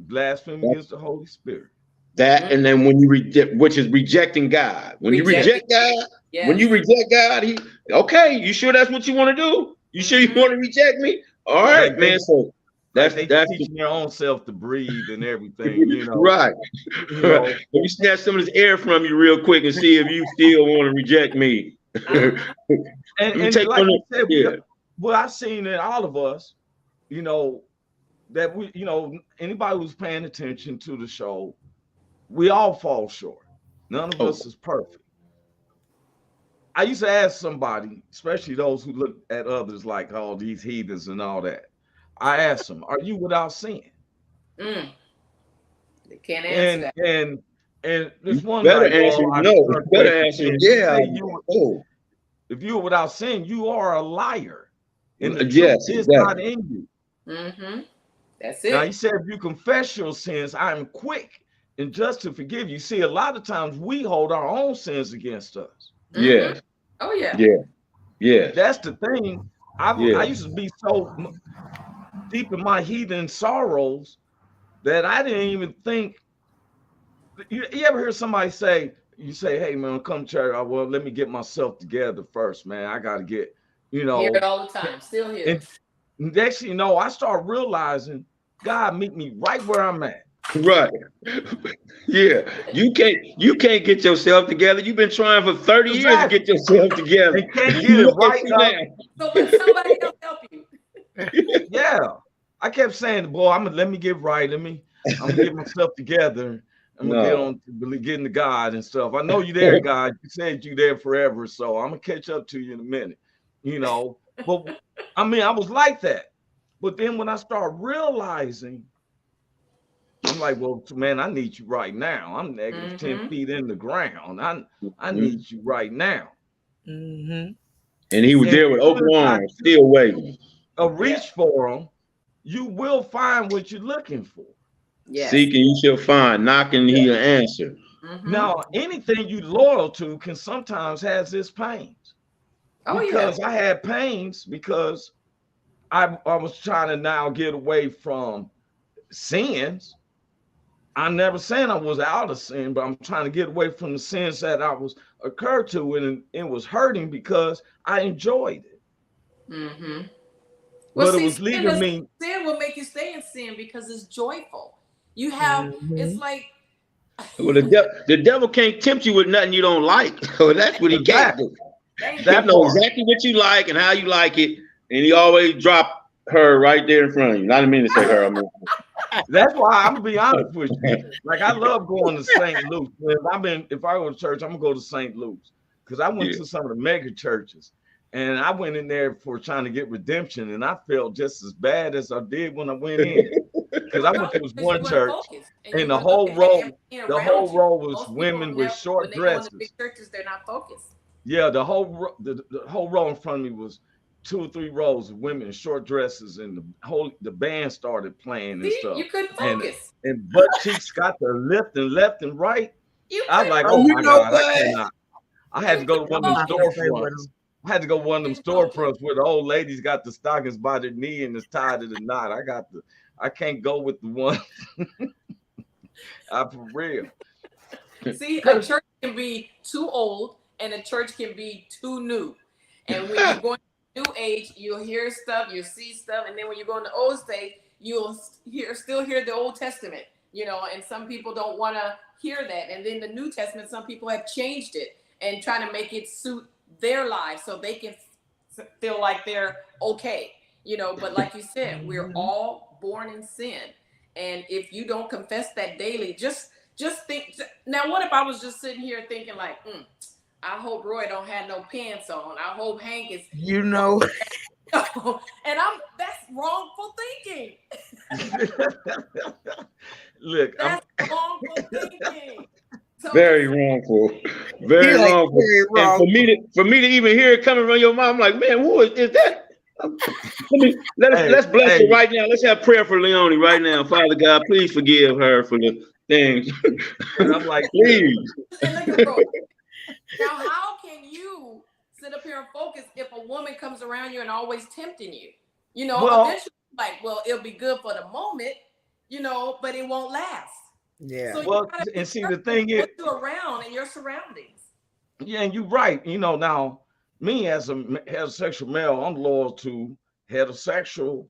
blasphemy against the Holy Spirit. That, and then when you reject, which is rejecting God. When you reject God, you sure that's what you want to do? You sure you want to reject me? All right, man. So that's teaching your own self to breathe and everything, you know. Right. You know, let me snatch some of this air from you real quick and see if you still want to reject me. and like you said, well, I've seen in all of us, you know, that we, you know, anybody who's paying attention to the show, we all fall short. None of us is perfect. I used to ask somebody, especially those who look at others like, oh, these heathens and all that. I asked them, are you without sin? They can't answer that. And this one better like, answer no. Better answer if you're without sin, you are a liar. And the truth is not in you. That's it. Now he said, if you confess your sins, I am quick and just to forgive you. See, a lot of times we hold our own sins against us. Yes. Oh yeah. Yeah. That's the thing. I used to be so deep in my heathen sorrows that I didn't even think. You ever hear somebody say, you say, hey man, come to church. Well, let me get myself together first, man. I got to get, you know. Hear it all the time. Still here. And next thing you know, I start realizing God meet me right where I'm at. Right. Yeah. You can't get yourself together. You've been trying for 30 years to get yourself together. And can't get it right now. So let somebody else help you. Yeah. I kept saying, boy, let me get right. I'm gonna get myself together. I'm gonna get into God and stuff. I know you there, God. You said you there forever, so I'm gonna catch up to you in a minute. You know, but I mean, I was like that. But then when I start realizing, I'm like, well, man, I need you right now. I'm negative 10 feet in the ground. I need you right now. And he was there with open arms, still waiting. Reach for him. You will find what you're looking for. Yes. Seeking, you shall find. Knocking, he'll answer. Now, anything you loyal to can sometimes has its pains. Because I had pains because I was trying to now get away from sins. I'm never saying I was out of sin, but I'm trying to get away from the sins that I was occurred to, and it was hurting because I enjoyed it. Well, but it was leaving me. Sin will make you stay in sin because it's joyful. You have it's like. Well, the devil can't tempt you with nothing you don't like. So that's what he can't do. He knows exactly what you like and how you like it, and he always drop her right there in front of you. I didn't mean to say her. I mean. That's why I'm gonna be honest with you. Like I love going to St. Luke's. If I go to church, I'm gonna go to St. Luke's because I went to some of the mega churches, and I went in there for trying to get redemption, and I felt just as bad as I did when I went in. Because I went to this one church, and the whole row was women with short dresses. Big churches, they're not focused. Yeah, the whole row in front of me was 2 or 3 rows of women in short dresses, and the band started playing and stuff. You couldn't focus. And butt cheeks got to lift and left and right. I was like, oh my God, I cannot. I had to go to one of them storefronts. I had to go to one of them storefronts where the old ladies got the stockings by their knee and it's tied to the knot. I can't go with the one. For real. See, a church can be too old and a church can be too new. And when you're going to new age, you'll hear stuff, you'll see stuff, and then when you go in the old state, you'll still hear the Old Testament, and some people don't want to hear that. And then the New Testament, some people have changed it and trying to make it suit their lives so they can feel like they're okay, but like you said, we're all born in sin. And if you don't confess that daily, just think, now what if I was just sitting here thinking like, I hope Roy don't have no pants on. I hope Hank is, and that's wrongful thinking. Look, that's wrongful thinking. So, very wrongful. Very wrongful. And for me to even hear it coming from your mom, I'm like, man, who is that? Let's bless her right now. Let's have prayer for Leonie right now. Father God, please forgive her for the things. And I'm like, please. And look at Roy. Now, how can you sit up here and focus if a woman comes around you and always tempting you? You know, eventually, like, well, it'll be good for the moment, you know, but it won't last. Yeah. So well, and see, the thing is, what you're around and your surroundings. yeah, and you're right. You know, now me as a heterosexual male, I'm loyal to heterosexual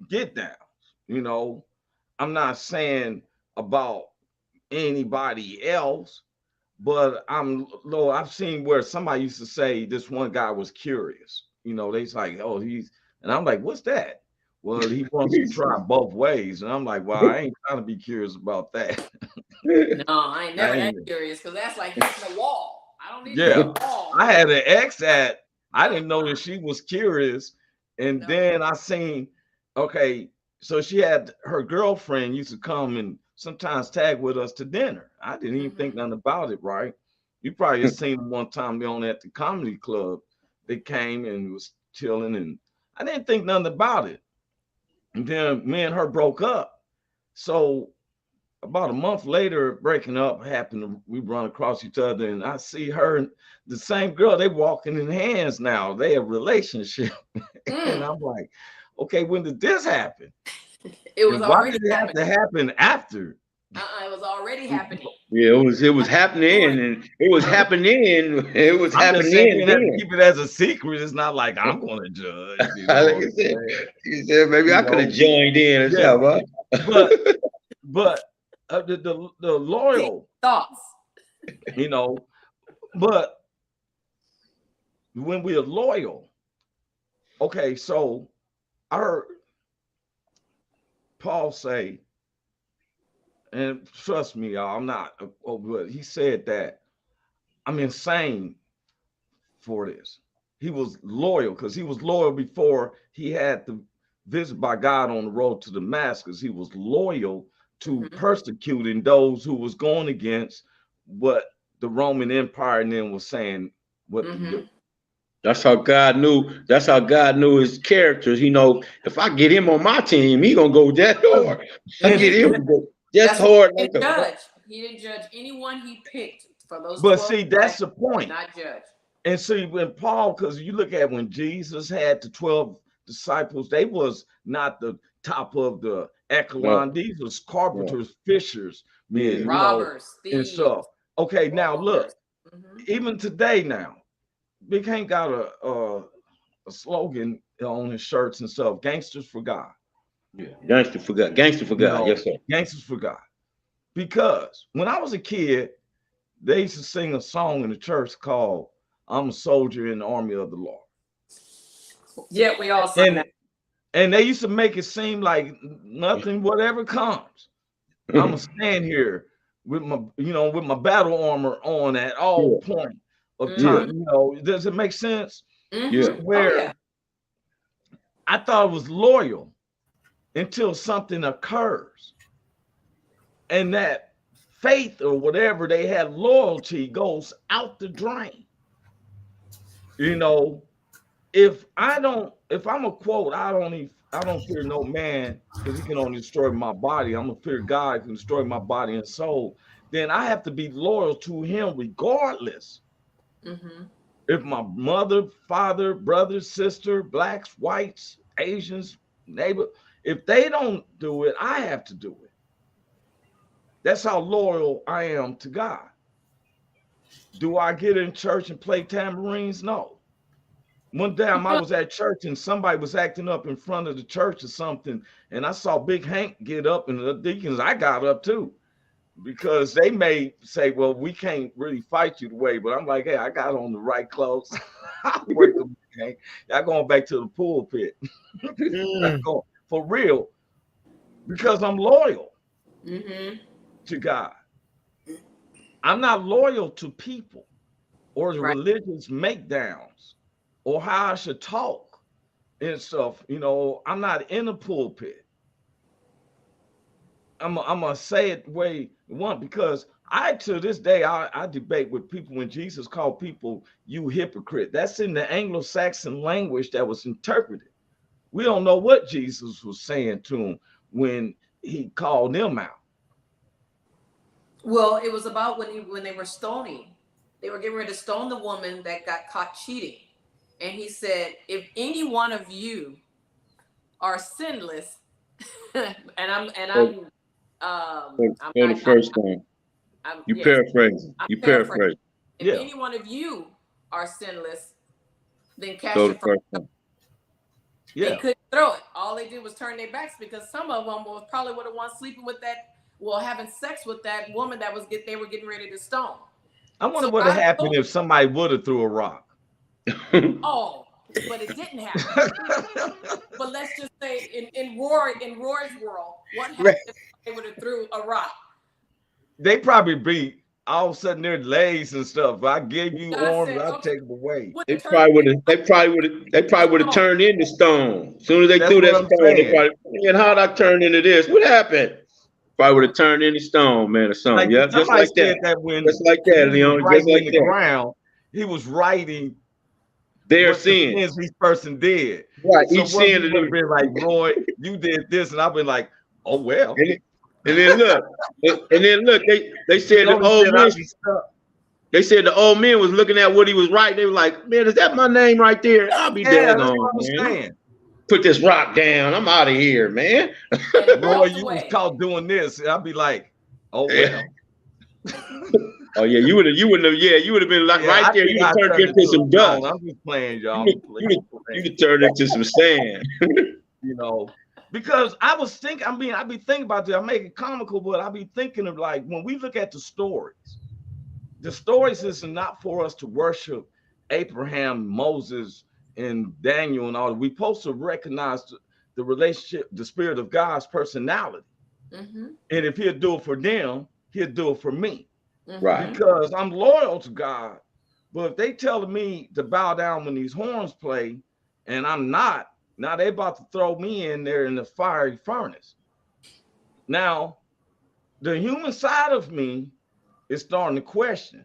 get downs. You know, I'm not saying about anybody else, but I've seen where somebody used to say this one guy was curious. You know, they's like, oh, and I'm like, what's that? Well, he wants to try both ways. And I'm like, well, I ain't trying to be curious about that. No, I ain't never that curious, because that's like hitting a wall. I don't need to hit a wall. I had an ex that I didn't know that she was curious. And then I seen, okay, so she had her girlfriend used to come and sometimes tag with us to dinner. I didn't even think nothing about it, right? You probably just seen them one time down at the comedy club. They came and was chilling, and I didn't think nothing about it. And then me and her broke up. So about a month later, breaking up happened. We run across each other, and I see her and the same girl. They walking in hands now. They have a relationship, and I'm like, okay, when did this happen? It was why already did it have to happen after? It was already happening. Yeah, it was happening, and it was happening. It was I'm happening. Just saying, keep it as a secret. It's not like I'm going to judge. You know like you said, maybe I could have joined in. Yeah. But the loyal thoughts, you know, but when we are loyal, okay, so I heard Paul say, and trust me, y'all, I'm not, but he said that I'm insane for this. He was loyal because he was loyal before he had the visit by God on the road to Damascus. He was loyal to persecuting those who was going against what the Roman Empire and then was saying what to do. That's how God knew. That's how God knew his characters. You know, if I get him on my team, he gonna go that hard. I get him just hard. He didn't judge. He didn't judge anyone he picked for those. But see, that's the point. Not judge. And see, when Paul, because you look at when Jesus had the 12 disciples, they was not the top of the echelon. These was carpenters, fishers, men, robbers, thieves, and stuff. Okay, now look, even today now, Big Hank got a slogan on his shirts and stuff: "Gangsters for God." Yeah, gangster for God. Gangster for God. Yes, sir. Gangsters for God. Because when I was a kid, they used to sing a song in the church called "I'm a Soldier in the Army of the Lord." Yeah, we all sing that. And they used to make it seem like nothing, whatever comes, I'm gonna stand here with my, with my battle armor on at all point of time. You know, does it make sense? Yeah. Where I thought it was loyal until something occurs, and that faith or whatever they had loyalty goes out the drain. You know, if I'm a quote, I don't fear no man because he can only destroy my body. I'm gonna fear God who can destroy my body and soul. Then I have to be loyal to him regardless. If my mother, father, brother, sister, blacks, whites, Asians, neighbor, if they don't do it, I have to do it. That's how loyal I am to God. Do I get in church and play tambourines? No. One time I was at church and somebody was acting up in front of the church or something, and I saw Big Hank get up, and the deacons, I got up too, because they may say, well, we can't really fight you the way, but I'm like, hey, I got on the right clothes. I work with Big Hank. Y'all going back to the pulpit. For real, because I'm loyal to God. I'm not loyal to people or the religious makedowns or how I should talk and stuff. You know, I'm not in the pulpit. I'm gonna say it way one because I to this day I debate with people when Jesus called people you hypocrite. That's in the Anglo-Saxon language that was interpreted. We don't know what Jesus was saying to them when he called them out. Well, it was about when they were stoning. They were getting ready to stone the woman that got caught cheating. And he said, if any one of you are sinless, I'm Go the not first time. You yes, paraphrase. I'm You paraphrasing. paraphrase. If Yeah. any one of you are sinless, then cast Go your the first. first time. They Yeah. couldn't throw it. All they did was turn their backs because some of them was probably would have one sleeping with that, well, having sex with that woman that they were getting ready to stone. I wonder So what would have God happened told, if somebody would have threw a rock. oh, but it didn't happen. But let's just say in Roy's world, what happened if they would have threw a rock? They probably be all of a sudden they're legs and stuff. If I gave you God arms, said, I'll okay, take them away. would They have turned probably would into have. They probably would have stone. turned into stone. As soon as they That's threw what that I'm stone, they saying. probably. Man, how'd I turn into this? What happened? Probably would have turned into stone, man, or something. Like Yeah, just somebody like that. said that when Just like that, Jesus was Leon. Just writing like in the that. ground, he was writing Their what the sin. sins each person did. Right. So Each what sin we that would have been like, Roy, you did this, and I've been like, oh well. and, and then look, and then look, they You said the know, he old said men. I'd be stuck. They said the old men was looking at what he was writing. They were like, "Man, is that my name right there? I'll be Yeah, that's daggone, what I'm man. saying. Put this rock down. I'm out of here, man." And it Roy, walked you was away. caught doing this. I'd be like, oh Yeah. well. Oh yeah, you wouldn't have. Yeah, you would have been like Yeah, right I there. think You'd have I turned turned into into a some stone. dust. I'm just playing, y'all. You'd Playing, have turned into some sand. you know. Because I was thinking, I be thinking about this. I make it comical, but I be thinking of like when we look at the stories is not for us to worship Abraham, Moses, and Daniel and all. We supposed to recognize the relationship, the spirit of God's personality. Mm-hmm. And if he'll do it for them, he'll do it for me. Right. Mm-hmm. Because I'm loyal to God. But if they telling me to bow down when these horns play, and I'm not, now they about to throw me in there in the fiery furnace. Now, the human side of me is starting to question.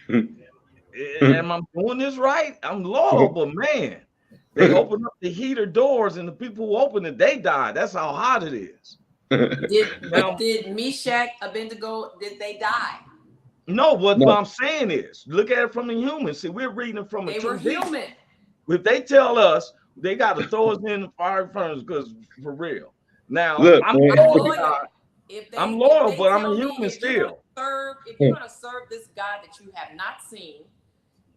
Am I doing this right? I'm loyal, but man, they open up the heater doors, and the people who open it, they die. That's how hot it is. Now, Did Meshach, Abednego, did they die? no, what No. I'm saying is, look at it from the human. See, we're reading it from a They were 2D. human. If they tell us they got to throw us in the fire furnace, because for real. Now, Look, I'm man. I'm loyal to loyal. God. If I'm they loyal, but I'm a tell me human if you're gonna still. serve this God that you have not seen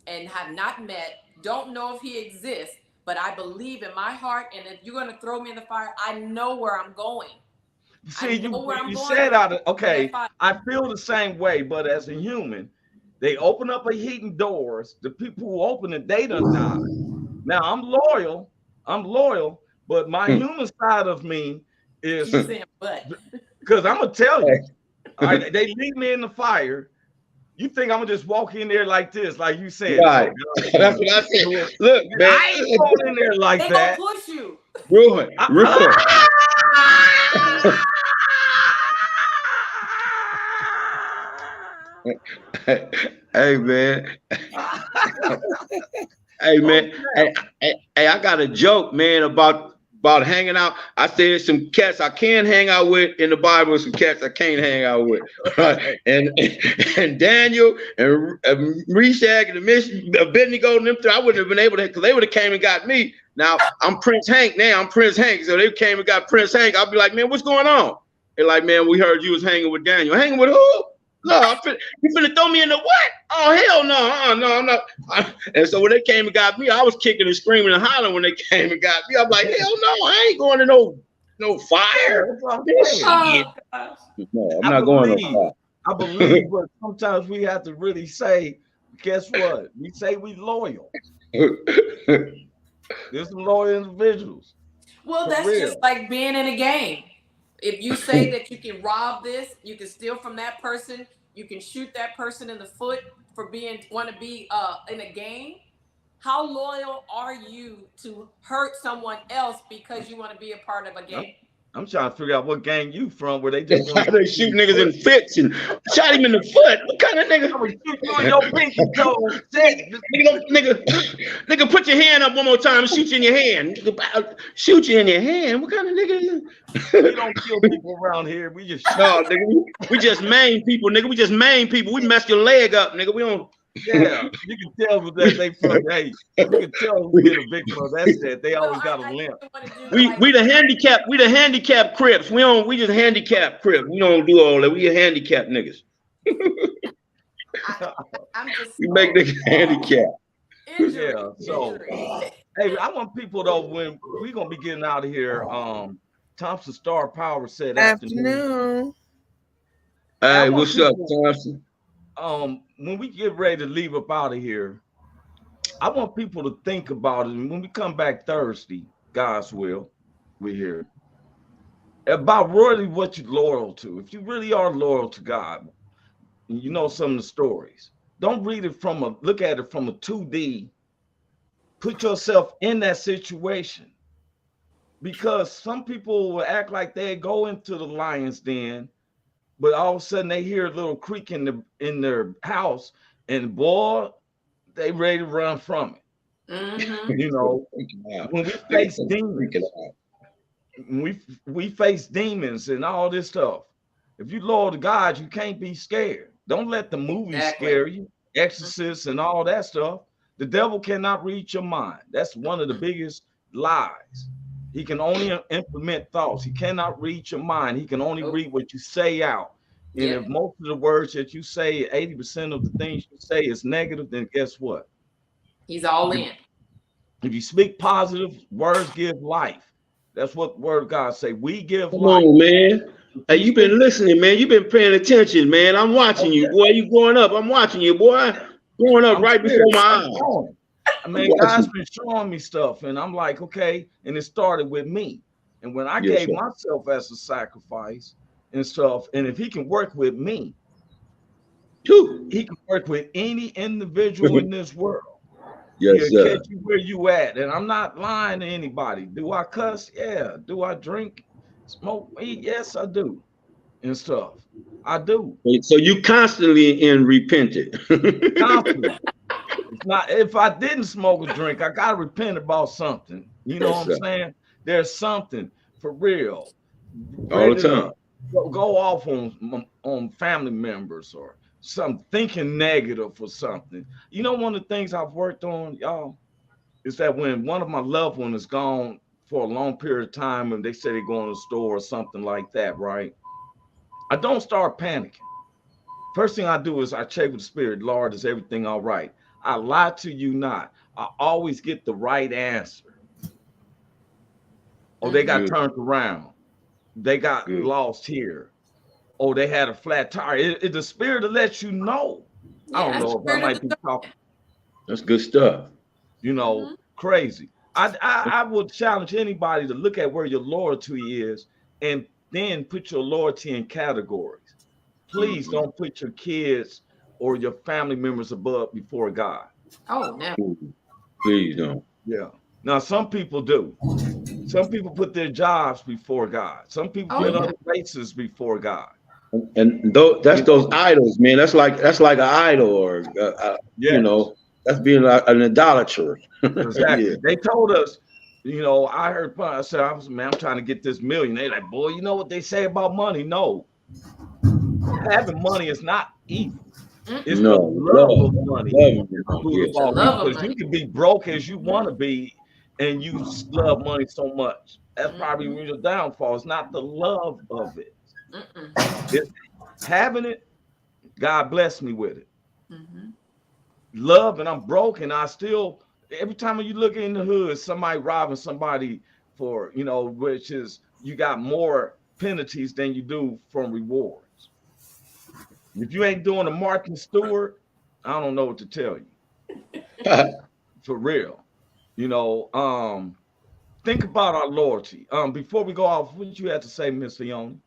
and have not met, don't know if he exists, but I believe in my heart, and if you're gonna throw me in the fire, I know where I'm going. See, I know where I'm you going said out of okay. fire. I feel the same way, but as a human, they open up a heating doors. The people who open it, they done died. Now I'm loyal. I'm loyal, but my human side of me is Keep saying but. because I'm gonna tell you. All right, they leave me in the fire. You think I'm gonna just walk in there like this, like you said? Right. Oh God, That's what I said. Look, man. I ain't going in there like They gonna that. push you. Ruin. Hey, man. Hey, man. Hey, I got a joke, man, about hanging out. I said some cats I can hang out with in the Bible, some cats I can't hang out with. Right? And Daniel and Meshach and Abednego and them three, I wouldn't have been able to, because they would have came and got me. Now I'm Prince Hank. So they came and got Prince Hank. I'll be like, man, what's going on? They're like, man, we heard you was hanging with Daniel. Hanging with who? No, you finna throw me in the what? Oh, hell no. No, I'm not. And so when they came and got me, I was kicking and screaming and hollering when they came and got me. I'm like, hell no, I ain't going to no fire. Oh, gosh. No, I'm not going to fire. I believe, but sometimes we have to really say, guess what? We say we loyal. There's some loyal individuals. Well, that's real. just like being in a game. If you say that you can rob this, you can steal from that person, you can shoot that person in the foot for want to be in a game. How loyal are you to hurt someone else because you want to be a part of a game? I'm trying to figure out what gang you from where they just want They shoot niggas in fits and shot him in the foot. What kind of nigga? I'm gonna shoot you in your pinky toe. Nigga, put your hand up one more time and shoot you in your hand. Nigga, shoot you in your hand. What kind of nigga is that? We don't kill people around here. We just shoot. No, nigga, we just maim people, nigga. We just maim people. We mess your leg up, nigga. We don't. Yeah, you can tell that they from. Hey, you can tell who been a victim of that shit. They always got a limp. We the handicap. We the handicap Crips. We just handicap Crips. We don't do all that. We a handicap niggas. I'm just. We make niggas handicap. Yeah. So, hey, I want people though when we gonna be getting out of here. Thompson Star Power said afternoon. Hey, what's up, Thompson? When we get ready to leave up out of here, I want people to think about it. And when we come back Thursday, God's will, we're here. About really what you're loyal to. If you really are loyal to God, you know some of the stories. Don't read it look at it from a 2D. Put yourself in that situation. Because some people will act like they go into the lion's den, but all of a sudden they hear a little creak in their house, and boy, they ready to run from it. Mm-hmm. You know, when we face demons, we face demons and all this stuff. If you loyal to God, you can't be scared. Don't let the movies scare you, exorcists and all that stuff. The devil cannot read your mind. That's one of the biggest lies. He can only implement thoughts. He cannot read your mind. He can only read what you say out. And if most of the words that you say, 80% of the things you say is negative, then guess what? He's all in. If you speak positive, words give life. That's what the word of God say. We give Come life. on, man. Hey, you've been listening, man. You've been paying attention, man. I'm watching you, boy. You growing up. I'm watching you, boy. Growing up right before my eyes. I mean, God's been showing me stuff, and I'm like, okay. And it started with me. And when I gave myself as a sacrifice and stuff, and if he can work with me, he can work with any individual in this world. Yes, He'll sir. catch you where you at. And I'm not lying to anybody. Do I cuss? Yeah. Do I drink, smoke weed? Yes, I do. And stuff. I do. So you constantly in repented. Constantly. It's not, if I didn't smoke or drink, I gotta repent about something. You know what I'm saying? There's something for real. All the time. Go off on family members or some thinking negative or something. You know, one of the things I've worked on, y'all, is that when one of my loved ones is gone for a long period of time and they say they go in the store or something like that, right? I don't start panicking. First thing I do is I check with the spirit. Lord, is everything all right? I lie to you not. I always get the right answer. Oh, they got turned around. They got lost here. Oh, they had a flat tire. It's the spirit that lets you know. I don't know if I might be talking. That's good stuff. You know, crazy. I would challenge anybody to look at where your loyalty is and then put your loyalty in categories. Please don't put your kids or your family members before God. Oh, no. Please don't. Yeah. Now, some people do. Some people put their jobs before God. Some people put other races before God. And that's those idols, man. That's like an idol, or you know, that's being an idolater. Exactly. They told us, you know, I heard. I said, I'm trying to get this million. They like, boy, you know what they say about money? No, having money is not evil. It's the love of money. Because you can be broke as you want to be, and you love money so much. That's probably your downfall. It's not the love of it. It's having it. God bless me with it. Love, and I'm broke, and I still, every time you look in the hood, somebody robbing somebody for, you know, which is, you got more penalties than you do from rewards. If you ain't doing a Martin Stewart, I don't know what to tell you. For real. You know, think about our loyalty. Before we go off, what did you have to say, Miss Leone?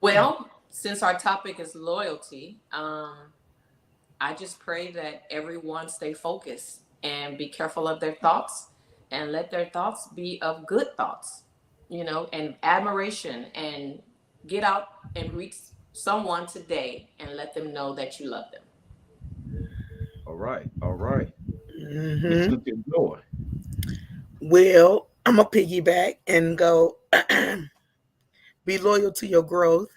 Well, since our topic is loyalty, I just pray that everyone stay focused and be careful of their thoughts and let their thoughts be of good thoughts. and admiration, and get out and reach someone today and let them know that you love them. All right. Mm-hmm. Joy. Well, I'm going to piggyback and go be loyal to your growth.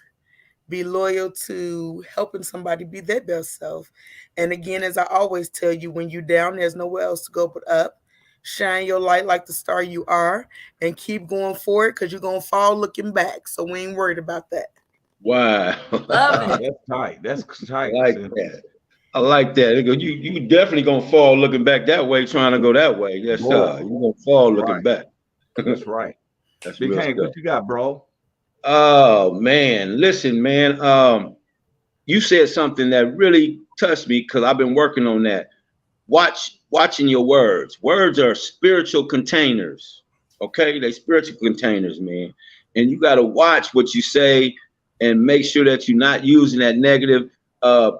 Be loyal to helping somebody be their best self. And again, as I always tell you, when you're down, there's nowhere else to go but up. Shine your light like the star you are and keep going forward, because you're going to fall looking back. So we ain't worried about that. Wow. Love it. That's tight. I like that. I like that. You definitely gonna fall looking back that way, trying to go that way. Yes, sir. You gonna fall looking back. That's right. That's Big real Hank, stuff. what you got, bro? Oh man, listen, man. You said something that really touched me, because I've been working on that. Watching your words. Words are spiritual containers. Okay, they spiritual containers, man. And you got to watch what you say and make sure that you're not using that negative.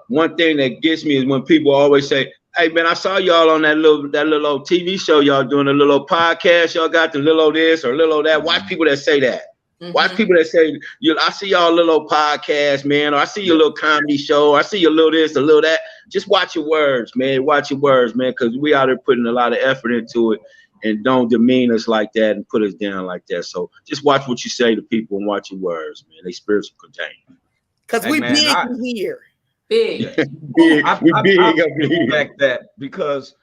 One thing that gets me is when people always say, "Hey man, I saw y'all on that little old TV show y'all doing, a little old podcast. Y'all got the little old this or little old that." Watch people that say that. Mm-hmm. Watch people that say, "I see y'all little old podcast, man," or "I see your little comedy show, or I see your little this, a little that." Just watch your words, man. Watch your words, man, because we out there putting a lot of effort into it, and don't demean us like that and put us down like that. So just watch what you say to people and watch your words, man. They spiritual containers. Because we big here. Big. Big. We big up here. Back that, because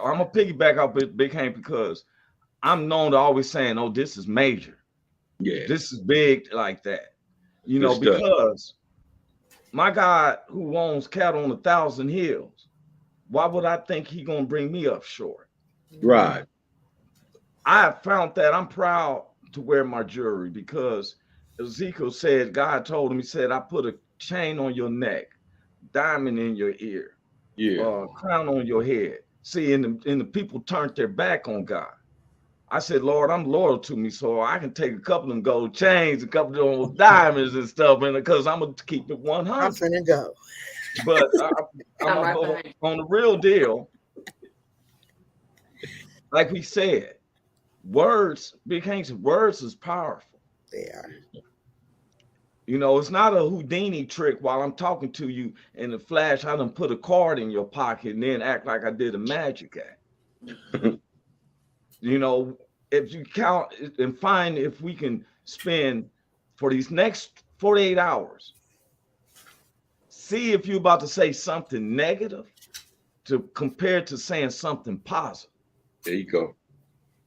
I'm gonna piggyback off Big Hank, because I'm known to always saying, "Oh, this is major. Yeah, this is big," like that. Because my God who owns cattle on 1,000 hills, why would I think he gonna bring me up short? Right. I have found that I'm proud to wear my jewelry, because Ezekiel said, God told him, he said, "I put a chain on your neck, diamond in your ear, crown on your head." See, and the people turned their back on God. I said, "Lord, I'm loyal to me, so I can take a couple of them gold chains, a couple of those diamonds and stuff, and because I'm gonna keep it 100." I'm finna go. But I'm on the real deal. Like we said, words, Big Hank's words is powerful. They are. It's not a Houdini trick while I'm talking to you in the flash. I done put a card in your pocket and then act like I did a magic act. If you count and find if we can spend for these next 48 hours, see if you're about to say something negative to compare to saying something positive. There you go.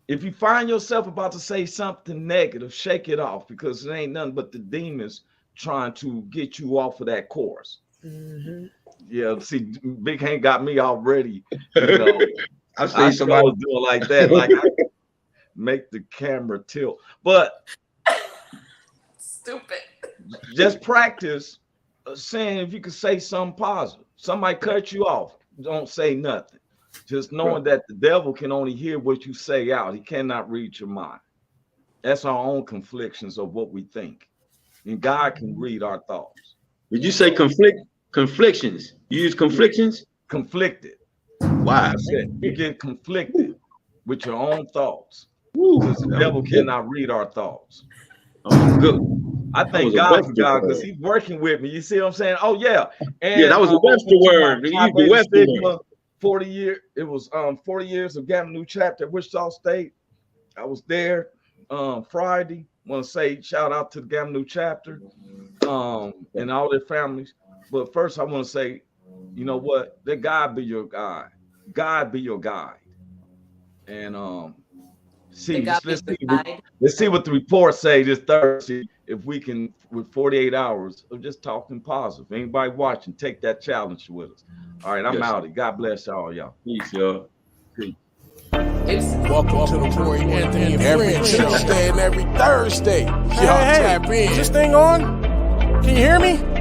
If you find yourself about to say something negative, shake it off, because it ain't nothing but the demons trying to get you off of that course. Mm-hmm. Yeah, see, Big Hank got me already. I see somebody doing like that, like I make the camera tilt. But stupid. Just practice saying if you can say something positive. Somebody cut you off, don't say nothing. Just knowing that the devil can only hear what you say out. He cannot read your mind. That's our own conflictions of what we think. And God can read our thoughts. Did you say conflictions? You use conflictions? Conflicted. Wow. You get conflicted with your own thoughts. Because the devil cannot read our thoughts. Oh, good. I thank God for God, because he's working with me. You see what I'm saying? Oh, yeah. And that was a Webster word. The Webster word. 40 years. It was 40 years of Gamma New Chapter at Wichita State. I was there Friday. Want to say shout out to the Gamma New Chapter and all their families. But first, I want to say, you know what? Let God be your guide. God be your guide. And let's see what the reports say this Thursday. If we can, with 48 hours of just talking positive. Anybody watching, take that challenge with us. All right, I'm out. God bless y'all. Peace, y'all. Peace. Welcome to the Corey Anthony every Tuesday and every Thursday. Y'all tap in. Is this thing on? Can you hear me?